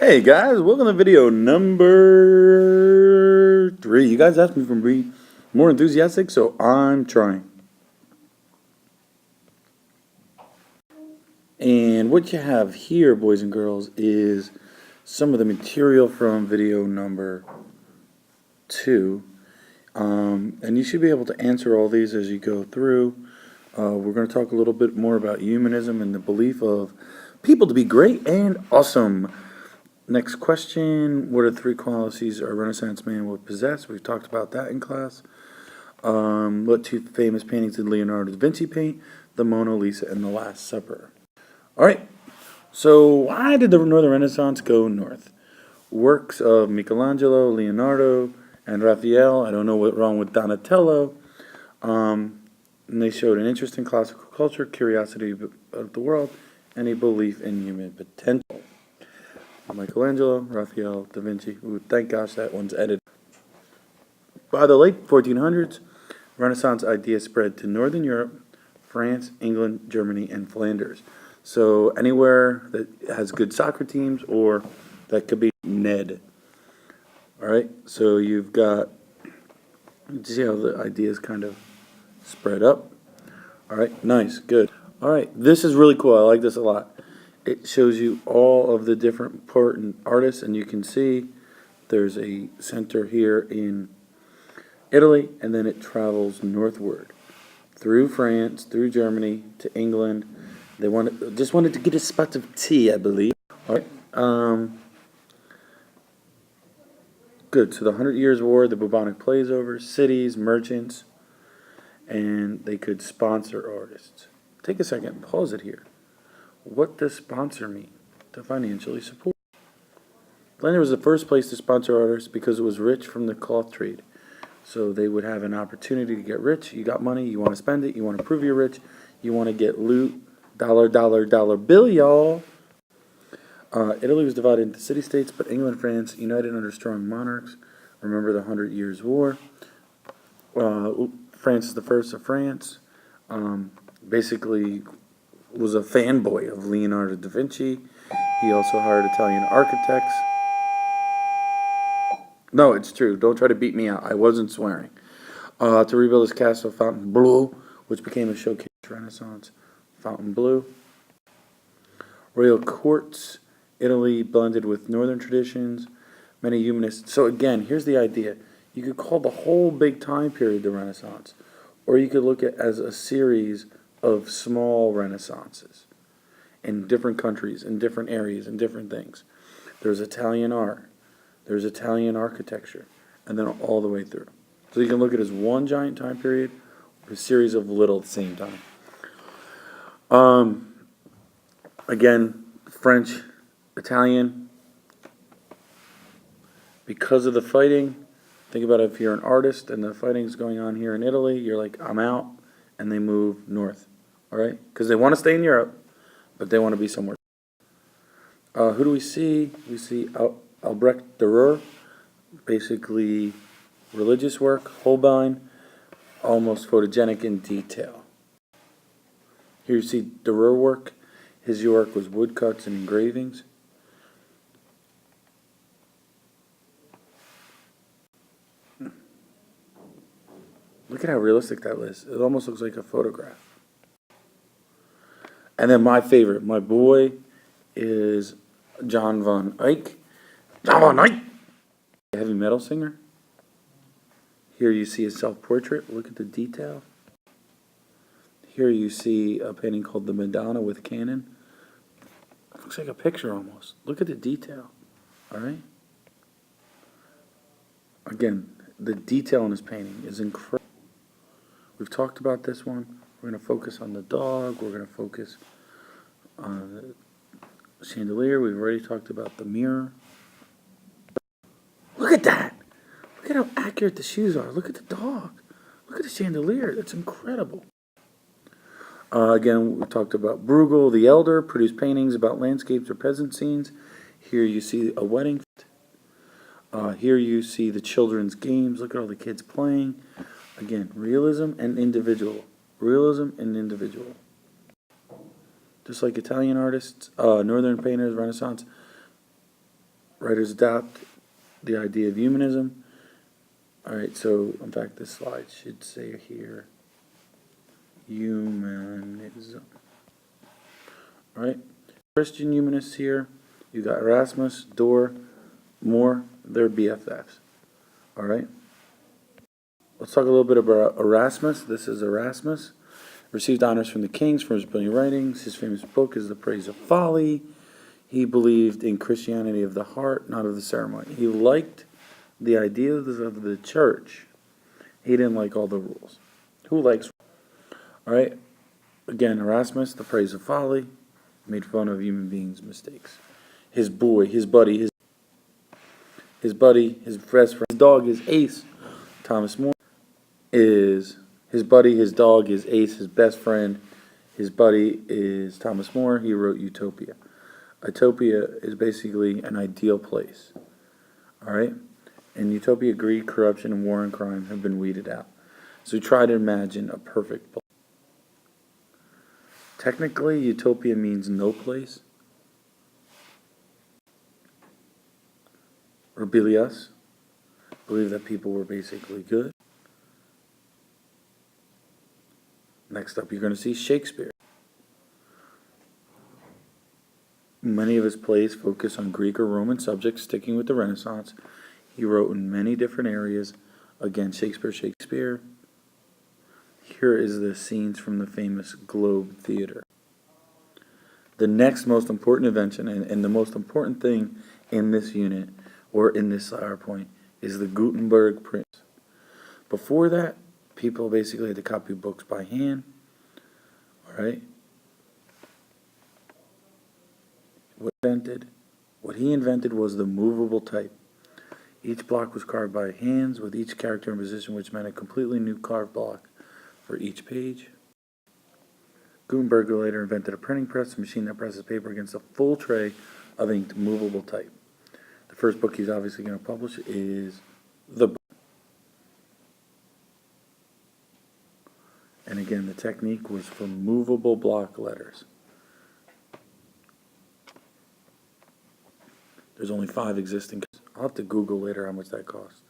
Hey guys, welcome to video number 3. You guys asked me to be more enthusiastic, so I'm trying. And what you have here, boys and girls, is some of the material from video number 2. And you should be able to answer all these as you go through. We're going to talk a little bit more about humanism and the belief of people to be great and awesome. Next question, what are 3 qualities a Renaissance man would possess? We've talked about that in class. What 2 famous paintings did Leonardo da Vinci paint? The Mona Lisa and the Last Supper. Alright, so why did the Northern Renaissance go north? Works of Michelangelo, Leonardo, and Raphael. I don't know what's wrong with Donatello. And they showed an interest in classical culture, curiosity of the world, and a belief in human potential. Michelangelo, Raphael, Da Vinci. Ooh, thank gosh that one's edited. By the late 1400s, Renaissance ideas spread to Northern Europe, France, England, Germany, and Flanders. So anywhere that has good soccer teams, or that could be Ned. Alright, so you've got, see how the ideas kind of spread up. Alright, nice, good. Alright, this is really cool. I like this a lot. It shows you all of the different important artists, and you can see there's a center here in Italy, and then it travels northward through France, through Germany, to England. They just wanted to get a spot of tea, I believe. All right. Good. So the 100 Years' War, the bubonic plague's over, cities, merchants, and they could sponsor artists. Take a second, pause it here. What does sponsor mean? To financially support. Flanders was the first place to sponsor artists because it was rich from the cloth trade. So they would have an opportunity to get rich. You got money, you want to spend it, you want to prove you're rich, you want to get loot, dollar bill, y'all. Italy was divided into city-states, but England and France united under strong monarchs. Remember the 100 Years' War. France is the first of France. Basically was a fanboy of Leonardo da Vinci. He also hired Italian architects. No, it's true. Don't try to beat me out. I wasn't swearing. To rebuild his castle, Fontainebleau, which became a showcase Renaissance. Fontainebleau. Royal courts. Italy blended with northern traditions. Many humanists. So again, here's the idea. You could call the whole big time period the Renaissance. Or you could look at it as a series of small renaissances in different countries, in different areas, in different things. There's Italian art, there's Italian architecture, and then all the way through. So you can look at it as one giant time period or a series of little at the same time. Again, French, Italian, because of the fighting. Think about it, if you're an artist and the fighting's going on here in Italy, you're like, I'm out, and they move north. All right? Because they want to stay in Europe, but they want to be somewhere. Who do we see? We see Albrecht Dürer, basically religious work, Holbein, almost photogenic in detail. Here you see Dürer work. His work was woodcuts and engravings. Look at how realistic that is. It almost looks like a photograph. And then my favorite, my boy, is Jan van Eyck. Jan van Eyck! A heavy metal singer. Here you see a self-portrait. Look at the detail. Here you see a painting called The Madonna with Canon. It looks like a picture almost. Look at the detail. All right? Again, the detail in this painting is incredible. We've talked about this one. We're going to focus on the dog. We're going to focus on the chandelier. We've already talked about the mirror. Look at that. Look at how accurate the shoes are. Look at the dog. Look at the chandelier. That's incredible. Again, we talked about Bruegel, the elder, produced paintings about landscapes or peasant scenes. Here you see a wedding. Here you see the children's games. Look at all the kids playing. Again, realism and individual. Realism and individual. Just like Italian artists, Northern painters, Renaissance, Writers adopt the idea of humanism. Alright, so in fact this slide should say here humanism. Alright, Christian humanists here. You got Erasmus, Dorr, More, they're BFFs. Alright, let's talk a little bit about Erasmus. This is Erasmus. Received honors from the kings for his brilliant writings. His famous book is The Praise of Folly. He believed in Christianity of the heart, not of the ceremony. He liked the ideas of the church. He didn't like all the rules. Who likes? Alright, again, Erasmus, The Praise of Folly, made fun of human beings' mistakes. His boy, his buddy, his best friend, his dog is Ace. Thomas More is his buddy, his dog is Ace, his best friend, his buddy is Thomas More. He wrote Utopia. Utopia is basically an ideal place. Alright? In Utopia, greed, corruption, and war and crime have been weeded out. So try to imagine a perfect place. Technically, Utopia means no place. Rabelais believed that people were basically good. Next up, you're going to see Shakespeare. Many of his plays focus on Greek or Roman subjects, sticking with the Renaissance. He wrote in many different areas. Again, Shakespeare. Here is the scenes from the famous Globe Theater. The next most important invention, and the most important thing in this unit, or in this PowerPoint, is the Gutenberg press. Before that, people basically had to copy books by hand. Alright? What he invented was the movable type. Each block was carved by hands, with each character in position, which meant a completely new carved block for each page. Gutenberg later invented a printing press, a machine that presses paper against a full tray of inked movable type. The first book he's obviously going to publish is the book. And again, the technique was for movable block letters. There's only 5 existing. I'll have to Google later how much that costs.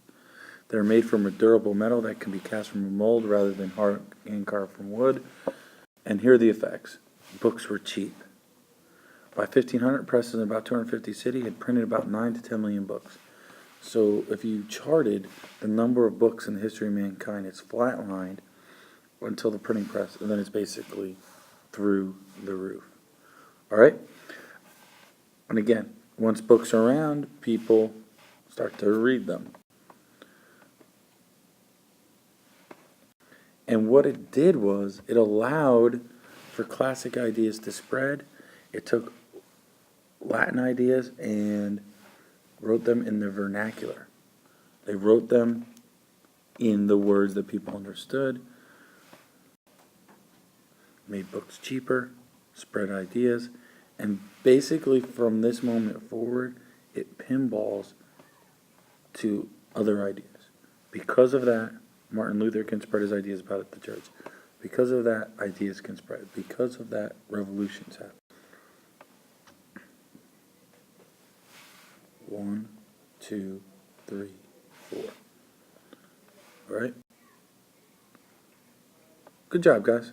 They're made from a durable metal that can be cast from a mold rather than hand carved from wood. And here are the effects. Books were cheap. By 1500, presses in about 250 cities had printed about 9 to 10 million books. So if you charted the number of books in the history of mankind, it's flatlined until the printing press, and then it's basically through the roof. Alright? And again, once books are around, people start to read them. And what it did was, it allowed for classic ideas to spread. It took Latin ideas and wrote them in the vernacular. They wrote them in the words that people understood, made books cheaper, spread ideas, and basically from this moment forward, it pinballs to other ideas. Because of that, Martin Luther can spread his ideas about the church. Because of that, ideas can spread. Because of that, revolutions happen. 1, 2, 3, 4. All right? Good job, guys.